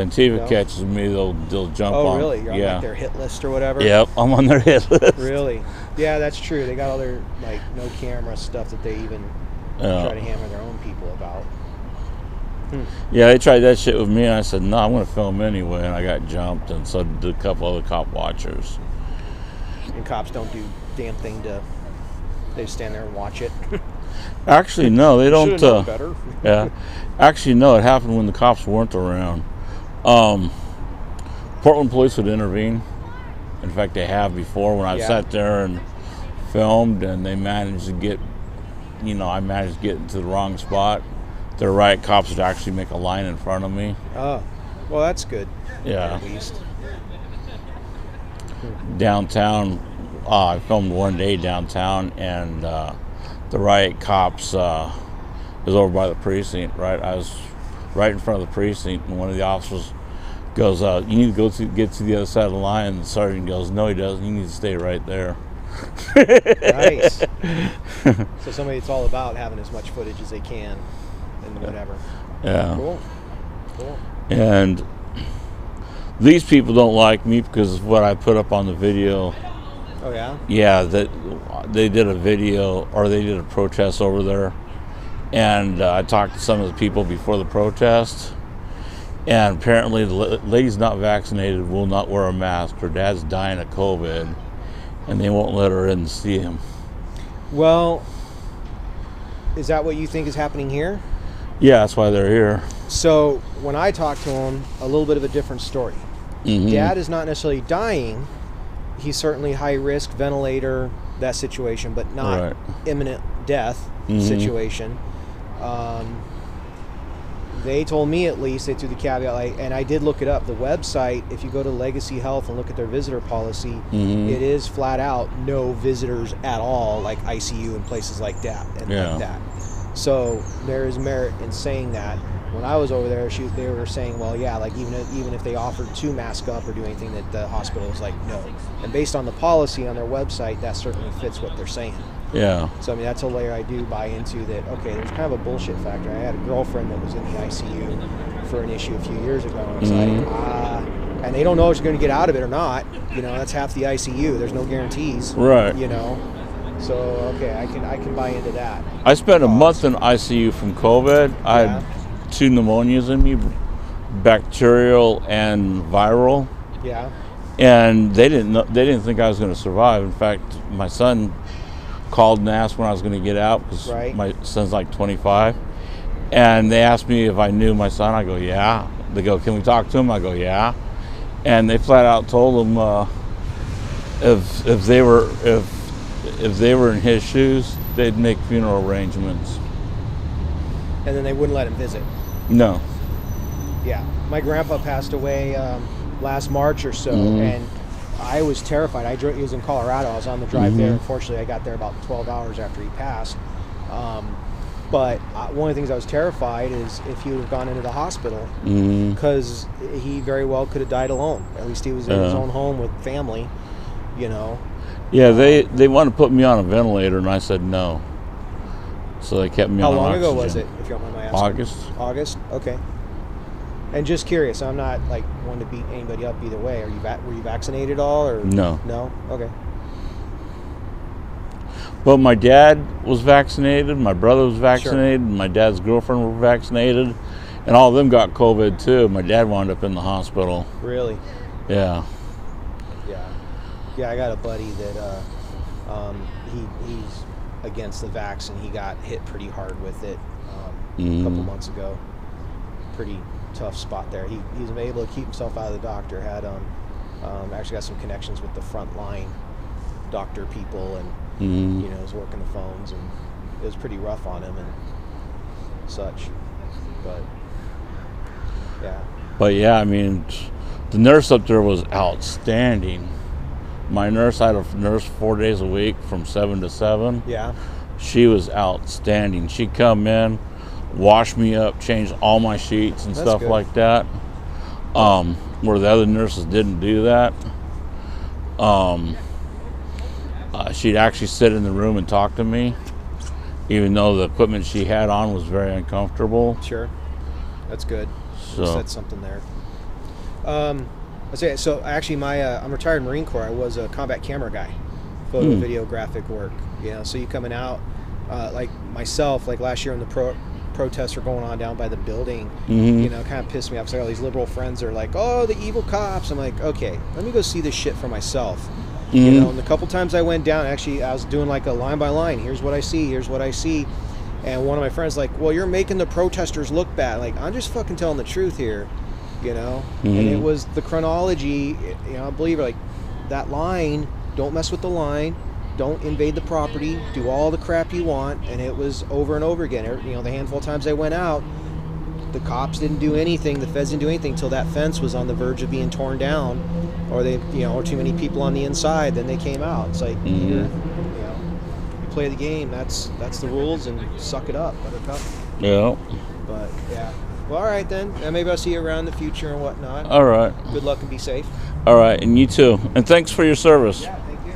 Antifa No? catches me, they'll jump Oh, on. really? You're on Yeah. like their hit list or whatever? Yep, I'm on their hit list. Really? Yeah, that's true. They got all their like no camera stuff that they even try to hammer their own people about. Yeah, they tried that shit with me, and I said, no, I'm going to film anyway, and I got jumped, and so did a couple other cop watchers. And cops don't do damn thing to. They just stand there and watch it. Actually, no, they don't. Should've known better. Yeah. Actually, no, it happened when the cops weren't around. Portland police would intervene. In fact, they have before when I sat there and filmed, and they managed to get, I managed to get into the wrong spot. The riot cops would actually make a line in front of me. Oh, well, that's good. Yeah. At least. Downtown, I filmed one day downtown, and the riot cops was over by the precinct, right? I was right in front of the precinct, and one of the officers goes, you need to get to the other side of the line, and the sergeant goes, no, he doesn't, you need to stay right there. Nice. So somebody, it's all about having as much footage as they can and whatever. Yeah. Cool. And these people don't like me because of what I put up on the video. Oh, yeah? Yeah, that they did a video, or they did a protest over there, and I talked to some of the people before the protest, and apparently the lady's not vaccinated, will not wear a mask. Her dad's dying of COVID, and they won't let her in to see him. Well, is that what you think is happening here? Yeah, that's why they're here. So when I talked to him, a little bit of a different story. Mm-hmm. Dad is not necessarily dying. He's certainly high risk, ventilator, that situation, but not imminent death situation. They told me, at least, they threw the caveat, and I did look it up. The website, if you go to Legacy Health and look at their visitor policy, it is flat out no visitors at all, like ICU and places like that. Like that. So there is merit in saying that. When I was over there, they were saying, well, yeah, like even if they offered to mask up or do anything, that the hospital was like, no. And based on the policy on their website, that certainly fits what they're saying. Yeah. So, I mean, that's a layer I do buy into, that, okay, there's kind of a bullshit factor. I had a girlfriend that was in the ICU for an issue a few years ago. And it's like, and they don't know if she's going to get out of it or not. That's half the ICU. There's no guarantees. Right. So, okay, I can buy into that. I spent a month in ICU from COVID. I had 2 pneumonias in me, bacterial and viral. Yeah. And they didn't think I was going to survive. In fact, my son called and asked when I was going to get out, because my son's like 25. And they asked me if I knew my son. I go, yeah. They go, can we talk to him? I go, yeah. And they flat out told him if they were in his shoes, they'd make funeral arrangements. And then they wouldn't let him visit. No. Yeah. My grandpa passed away last March or so, and I was terrified. He was in Colorado. I was on the drive there. Unfortunately, I got there about 12 hours after he passed. But one of the things I was terrified is if he would have gone into the hospital, because he very well could have died alone. At least he was in his own home with family, Yeah, they wanted to put me on a ventilator, and I said no. So they kept me on oxygen. How long ago was it, if you don't mind my asking? August? Okay. And just curious, I'm not like one to beat anybody up either way. Were you vaccinated at all, or no? No. Okay. Well, my dad was vaccinated, my brother was vaccinated, my dad's girlfriend were vaccinated, and all of them got COVID too. My dad wound up in the hospital. Really? Yeah. Yeah, I got a buddy that he's against the vax, and he got hit pretty hard with it a couple months ago. Pretty tough spot there. He was able to keep himself out of the doctor. Had actually got some connections with the frontline doctor people, and was working the phones, and it was pretty rough on him and such. But yeah, I mean, the nurse up there was outstanding. My nurse, I had a nurse 4 days a week from 7 to 7. Yeah. She was outstanding. She'd come in, wash me up, change all my sheets and stuff like that. Where the other nurses didn't do that. She'd actually sit in the room and talk to me, even though the equipment she had on was very uncomfortable. Sure. That's good. So said something there. I say so. Actually, I'm retired Marine Corps. I was a combat camera guy, photo, video, graphic work. You know, so you coming out like myself, like last year when the protests were going on down by the building. You know, kind of pissed me off. So all these liberal friends are like, "Oh, the evil cops." I'm like, okay, let me go see this shit for myself. You know, and the couple times I went down, actually, I was doing like a line by line. Here's what I see. Here's what I see. And one of my friends like, well, you're making the protesters look bad. Like, I'm just fucking telling the truth here, you know? And it was the chronology, you know, I believe, like, that line, don't mess with the line, don't invade the property, do all the crap you want. And it was over and over again. You know, the handful of times I went out, the cops didn't do anything, the feds didn't do anything until that fence was on the verge of being torn down, or they, you know, or too many people on the inside, then they came out. It's like, you know, play the game. That's the rules, and suck it up, buttercup. Yeah. But yeah. Well, all right then. Maybe I'll see you around in the future and whatnot. All right. Good luck and be safe. All right, and you too. And thanks for your service. Yeah. Thank you.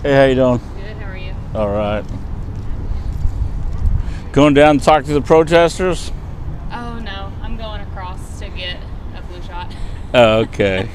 Hey, how you doing? Good, how are you? All right. Going down to talk to the protesters? Oh no, I'm going across to get a flu shot. Oh, okay.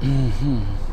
Mm-hmm.